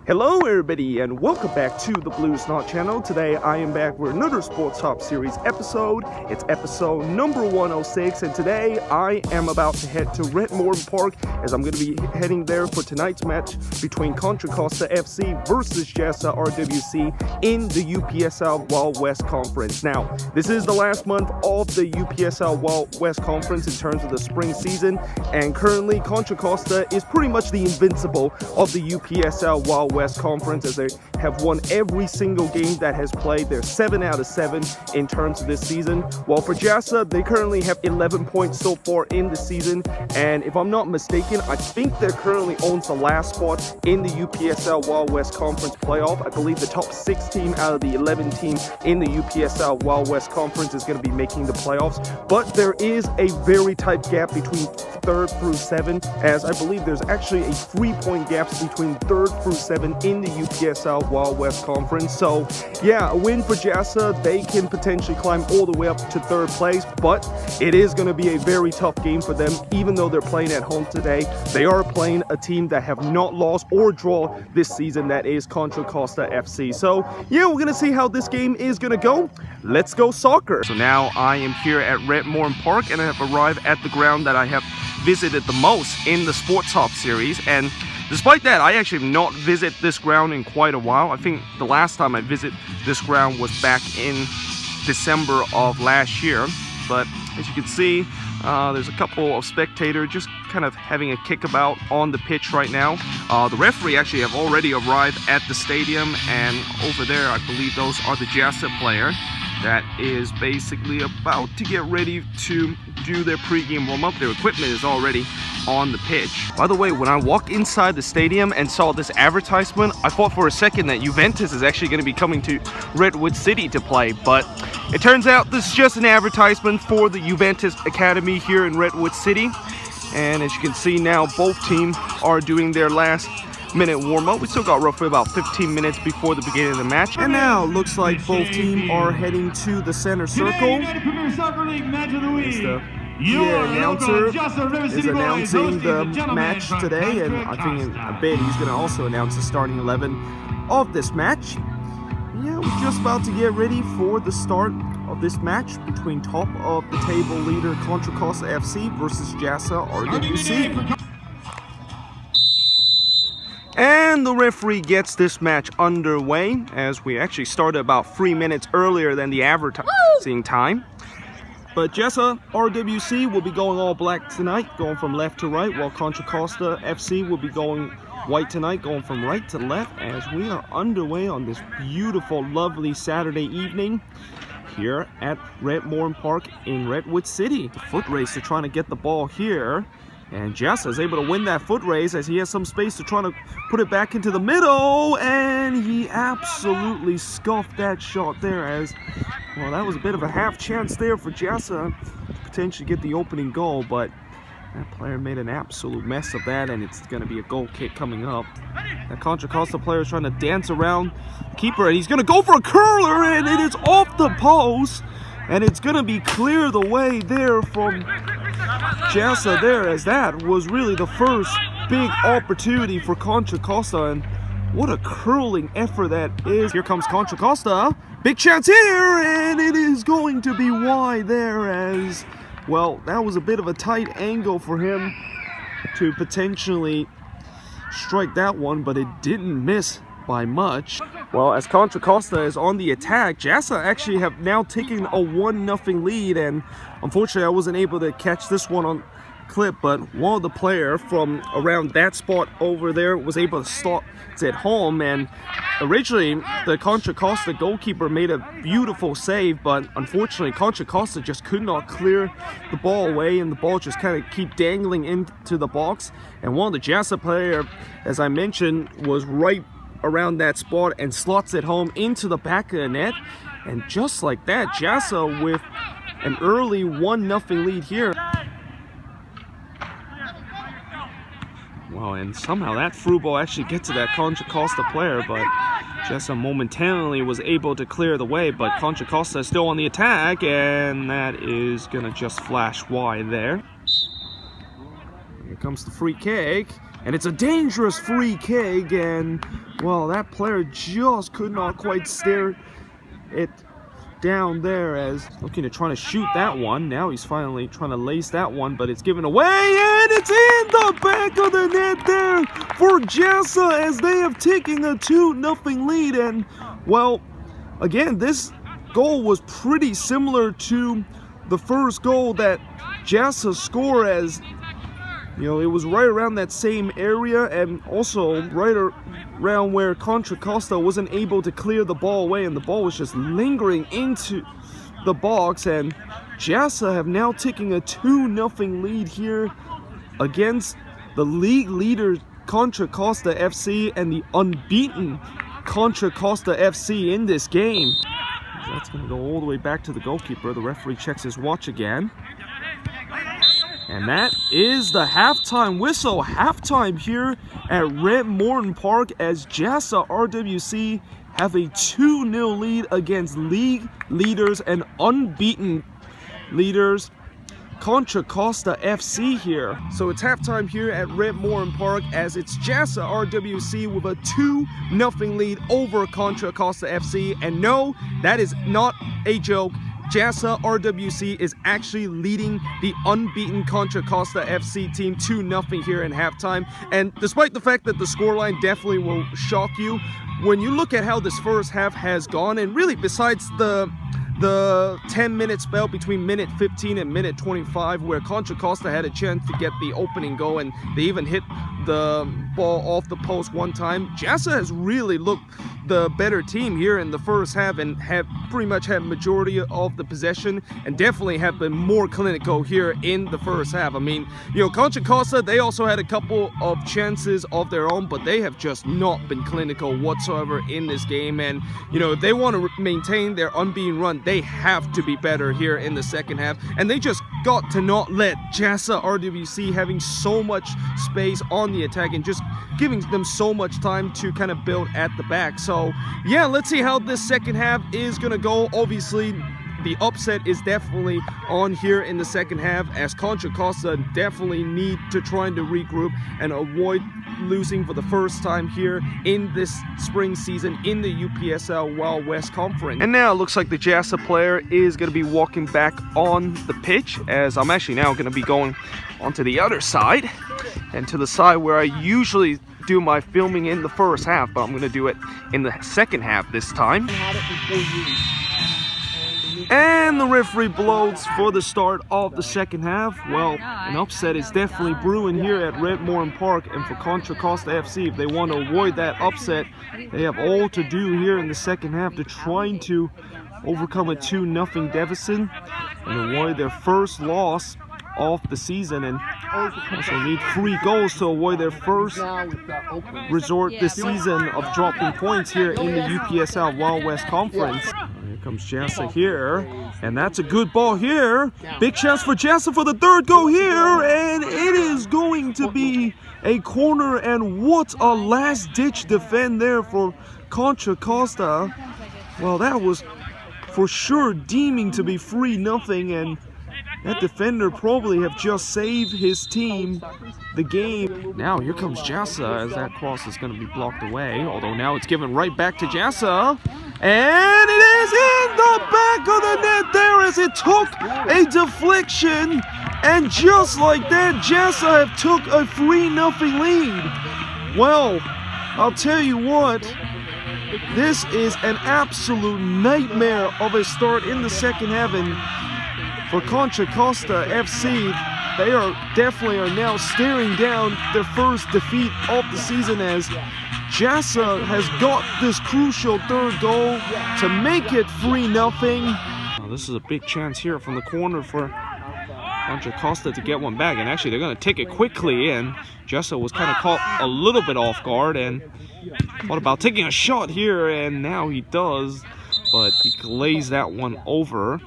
Hello everybody and welcome back to the Blues Knot channel. Today I am back with another Sporthop series episode. It's episode number 106 and today I am about to head to Red Morton Park as I'm going to be heading there for tonight's match between Contra Costa FC versus JASA RWC in the UPSL Wild West Conference. Now, this is the last month of the UPSL Wild West Conference in terms of the spring season, and currently Contra Costa is pretty much the invincible of the UPSL Wild West Conference as they have won every single game that has played. They're 7 out of 7 in terms of this season. While for JASA, they currently have 11 points so far in the season, and if I'm not mistaken, I think they're currently owns the last spot in the UPSL Wild West Conference playoff. I believe the top 6 team out of the 11 teams in the UPSL Wild West Conference is going to be making the playoffs, but there is a very tight gap between 3rd through 7, as I believe there's actually a 3-point gap between 3rd through 7 in the UPSL Wild West Conference. So yeah, a win for JASA, they can potentially climb all the way up to 3rd place, but it is going to be a very tough game for them. Even though they're playing at home today, they are playing a team that have not lost or draw this season, that is Contra Costa FC. So yeah, we're going to see how this game is going to go. Let's go soccer. So now I am here at Red Morton Park and I have arrived at the ground that I have visited the most in the Sporthop series, and despite that, I actually have not visited this ground in quite a while. I think the last time I visited this ground was back in December of last year. But as you can see, there's a couple of spectators just kind of having a kickabout on the pitch right now. The referee actually have already arrived at the stadium, and over there I believe those are the JASA player that is basically about to get ready to do their pre-game warm-up. Their equipment is already on the pitch. By the way, when I walked inside the stadium and saw this advertisement, I thought for a second that Juventus is actually going to be coming to Redwood City to play, but it turns out this is just an advertisement for the Juventus Academy here in Redwood City. And as you can see now, both teams are doing their last minute warm-up. We still got roughly about 15 minutes before the beginning of the match, and now looks like both teams are heading to the center circle. The announcer is announcing the match today, and I bet he's going to also announce the starting 11 of this match. Yeah, we're just about to get ready for the start of this match between top of the table leader Contra Costa FC versus JASA RWC. And the referee gets this match underway as we actually started about 3 minutes earlier than the advertising time. But JASA RWC will be going all black tonight, going from left to right, while Contra Costa FC will be going white tonight, going from right to left, as we are underway on this beautiful, lovely Saturday evening here at Red Morton Park in Redwood City. The foot race to trying to get the ball here. And JASA is able to win that foot race as he has some space to try to put it back into the middle, and he absolutely scuffed that shot there. As well, that was a bit of a half chance there for JASA to potentially get the opening goal, but that player made an absolute mess of that, and it's going to be a goal kick coming up. That Contra Costa player is trying to dance around the keeper, and he's going to go for a curler, and it is off the post, and it's going to be clear the way there from JASA there, as that was really the first big opportunity for Contra Costa, and what a curling effort that is. Here comes Contra Costa, big chance here, and it is going to be wide there, as well, that was a bit of a tight angle for him to potentially strike that one, but it didn't miss by much. Well, as Contra Costa is on the attack, JASA actually have now taken a 1-0 lead, and unfortunately I wasn't able to catch this one on clip, but one of the player from around that spot over there was able to stop it home, and originally the Contra Costa goalkeeper made a beautiful save, but unfortunately Contra Costa just could not clear the ball away, and the ball just kind of keep dangling into the box, and one of the JASA player, as I mentioned, was right around that spot and slots it home into the back of the net. And just like that, JASA with an early 1-0 lead here. Well, and somehow that through ball actually gets to that Contra Costa player, but JASA momentarily was able to clear the way, but Contra Costa is still on the attack, and that is gonna just flash wide there. Here comes the free kick, And it's a dangerous free kick, and well, that player just could not quite steer it down there, as looking to try to shoot that one. Now he's finally trying to lace that one, but it's given away, and it's in the back of the net there for JASA, as they have taken a 2-0 lead. And well, again, this goal was pretty similar to the first goal that JASA scored, as you know, it was right around that same area, and also right around where Contra Costa wasn't able to clear the ball away, and the ball was just lingering into the box. And JASA have now taken a 2-0 lead here against the league leader Contra Costa FC and the unbeaten Contra Costa FC in this game. That's going to go all the way back to the goalkeeper. The referee checks his watch again. And that is the halftime whistle. Halftime here at Red Morton Park, as JASA RWC have a 2-0 lead against league leaders and unbeaten leaders Contra Costa FC here. So it's halftime here at Red Morton Park, as it's JASA RWC with a 2-0 lead over Contra Costa FC. And no, that is not a joke. JASA RWC is actually leading the unbeaten Contra Costa FC team 2-0 here in halftime. And despite the fact that the scoreline definitely will shock you, when you look at how this first half has gone, and really besides the 10-minute spell between minute 15 and minute 25, where Contra Costa had a chance to get the opening goal, and they even hit the ball off the post one time, JASA has really looked the better team here in the first half, and have pretty much had majority of the possession, and definitely have been more clinical here in the first half. I mean, you know, Contra Costa, they also had a couple of chances of their own, but they have just not been clinical whatsoever in this game. And you know, if they want to maintain their unbeaten run, they have to be better here in the second half, and they just got to not let JASA RWC having so much space on the attack and just giving them so much time to kind of build at the back. So yeah, let's see how this second half is gonna go. Obviously, the upset is definitely on here in the second half, as Contra Costa definitely need to try to regroup and avoid losing for the first time here in this spring season in the UPSL Wild West Conference. And now it looks like the JASA player is going to be walking back on the pitch, as I'm actually now going to be going onto the other side, and to the side where I usually do my filming in the first half, but I'm going to do it in the second half this time. And the referee blows for the start of the second half. Well, an upset is definitely brewing here at Red Morton Park, and for Contra Costa FC, if they want to avoid that upset, they have all to do here in the second half to trying to overcome a 2-0 deficit and avoid their first loss of the season, and also need 3 goals to avoid their first resort this season of dropping points here in the UPSL Wild West Conference. Here comes JASA here, and that's a good ball here. Big chance for JASA for the third goal here, and it is going to be a corner. And what a last-ditch defend there for Contra Costa. Well, that was for sure deeming to be 3-0, and that defender probably have just saved his team the game. Now here comes JASA, as that cross is going to be blocked away, although now it's given right back to JASA. And it is in the back of the net there, as it took a deflection. And just like that, JASA have took a 3-0 lead. Well, I'll tell you what, this is an absolute nightmare of a start in the second half. And for Contra Costa FC, they definitely are now staring down their first defeat of the season, as JASA has got this crucial third goal to make it 3-0. Now, this is a big chance here from the corner for Contra Costa to get one back, and actually they're going to take it quickly, and JASA was kind of caught a little bit off guard and thought about taking a shot here, and now he does, but he glazed that one over.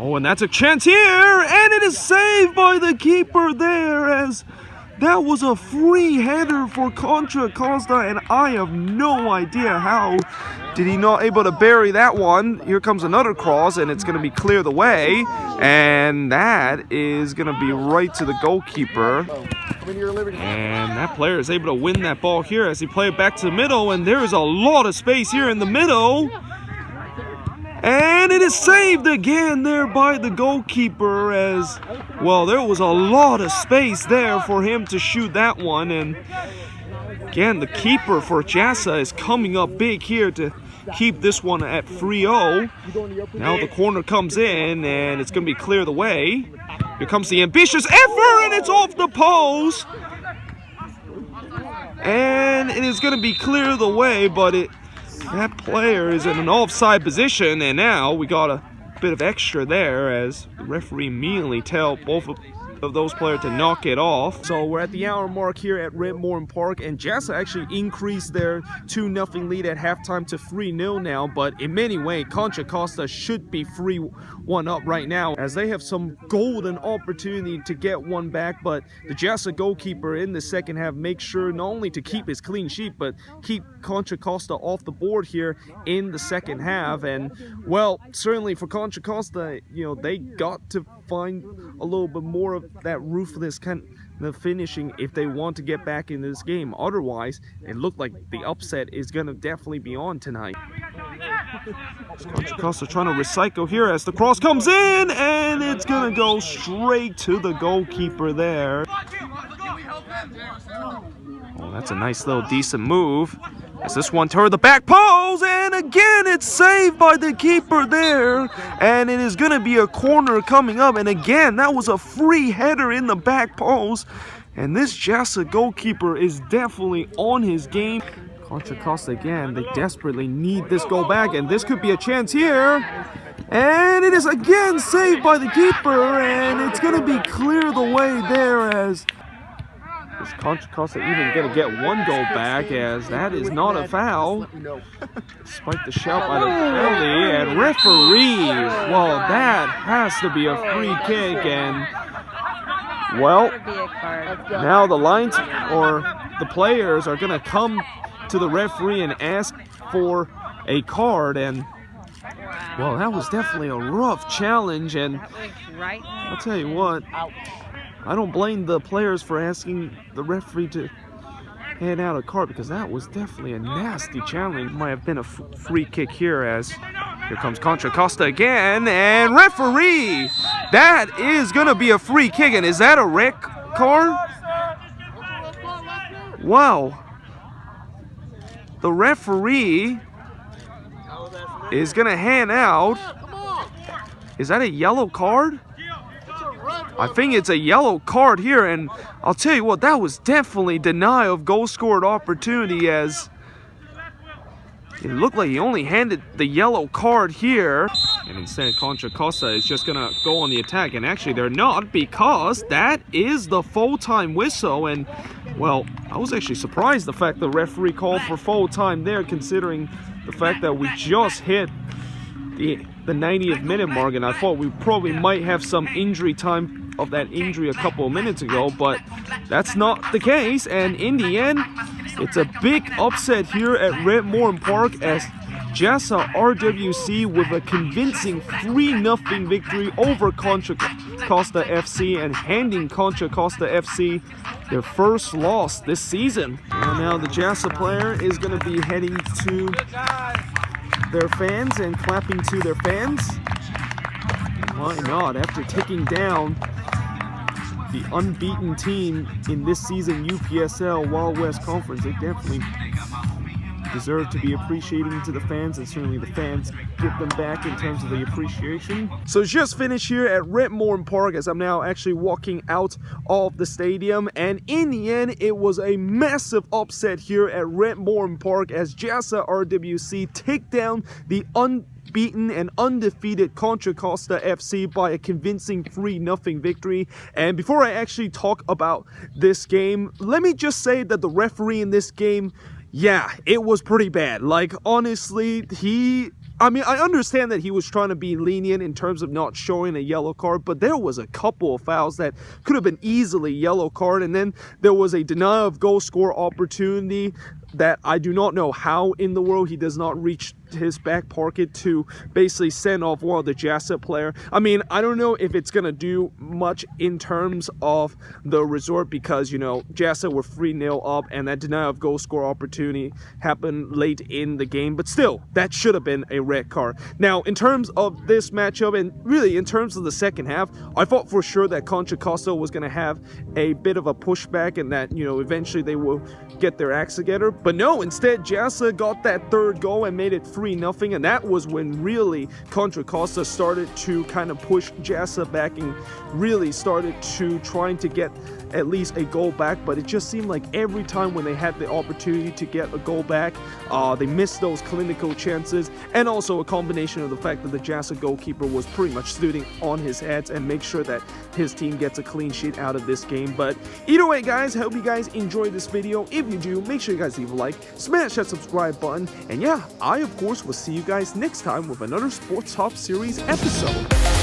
Oh, and that's a chance here, and it is saved by the keeper there, as that was a free header for Contra Costa, and I have no idea how Did he not able to bury that one? Here comes another cross, and it's going to be clear the way. And that is going to be right to the goalkeeper. And that player is able to win that ball here as he played it back to the middle. And there is a lot of space here in the middle. And it is saved again there by the goalkeeper as, well, there was a lot of space there for him to shoot that one. And again, the keeper for JASA is coming up big here to keep this one at 3-0. Now the corner comes in and it's going to be clear the way. Here comes the ambitious effort and it's off the post. And it is going to be clear the way, but that player is in an offside position, and now we got a bit of extra there as the referee immediately tells both of those players to knock it off. So we're at the hour mark here at Red Morton Park, and JASA actually increased their 2-0 lead at halftime to 3-0 now, but in many ways Contra Costa should be 3-1 up right now as they have some golden opportunity to get one back, but the JASA goalkeeper in the second half makes sure not only to keep his clean sheet but keep Contra Costa off the board here in the second half. And well, certainly for Contra Costa, you know, they got to find a little bit more of that ruthless kind of finishing if they want to get back in this game. Otherwise, it looked like the upset is going to definitely be on tonight. Contra Costa trying to recycle here as the cross comes in, and it's going to go straight to the goalkeeper there. Oh, that's a nice little decent move. As this one toward the back post, and again it's saved by the keeper there, and it is going to be a corner coming up. And again, that was a free header in the back post, and this JASA goalkeeper is definitely on his game. Contra Costa again, they desperately need this goal back, and this could be a chance here. And it is again saved by the keeper, and it's going to be clear the way there as is Contra Costa even going to get one goal back, as that is not a foul, despite the shout by the penalty. And referee, well, that has to be a free kick. And well, now the lines or the players are going to come to the referee and ask for a card. And well, that was definitely a rough challenge, and I'll tell you what, I don't blame the players for asking the referee to hand out a card, because that was definitely a nasty challenge. Might have been a free kick here, as here comes Contra Costa again, and referee, that is going to be a free kick. And is that a red card? Wow. The referee is going to hand out, is that a yellow card? I think it's a yellow card here, and I'll tell you what, that was definitely denial of goal scored opportunity, as it looked like he only handed the yellow card here. And instead, Contra Costa is just going to go on the attack, and actually they're not, because that is the full-time whistle. And well, I was actually surprised the fact the referee called for full time there, considering the fact that we just hit the 90th minute mark, and I thought we probably might have some injury time of that injury a couple of minutes ago, but that's not the case. And in the end, it's a big upset here at Red Morton Park, as JASA RWC with a convincing 3-0 victory over Contra Costa FC, and handing Contra Costa FC their first loss this season. And now the JASA player is going to be heading to their fans and clapping to their fans. Why not? After taking down the unbeaten team in this season UPSL Wild West Conference, they definitely deserve to be appreciating to the fans, and certainly the fans give them back in terms of the appreciation. So just finished here at Red Morton Park, as I'm now actually walking out of the stadium, and in the end it was a massive upset here at Red Morton Park as JASA RWC take down the unbeaten and undefeated Contra Costa FC by a convincing 3-0 victory. And before I actually talk about this game, let me just say that the referee in this game, yeah, it was pretty bad. Like, honestly, I mean, I understand that he was trying to be lenient in terms of not showing a yellow card, but there was a couple of fouls that could have been easily yellow card, and then there was a denial of goal score opportunity that I do not know how in the world he does not reach his back pocket to basically send off one of the JASA player. I mean, I don't know if it's gonna do much in terms of the resort, because, you know, JASA were 3-0 up and that denial of goal score opportunity happened late in the game, but still, that should have been a red card. Now, in terms of this matchup, and really in terms of the second half, I thought for sure that Contra Costa was gonna have a bit of a pushback and that, you know, eventually they will get their acts together, but no, instead JASA got that third goal and made it 3-0, and that was when really Contra Costa started to kind of push JASA back and really started to trying to get at least a goal back. But it just seemed like every time when they had the opportunity to get a goal back, they missed those clinical chances, and also a combination of the fact that the JASA goalkeeper was pretty much sitting on his heads and make sure that his team gets a clean sheet out of this game. But either way, guys, I hope you guys enjoyed this video. If you do, make sure you guys leave a like, smash that subscribe button, and yeah, I of course will see you guys next time with another Sports Top Series episode.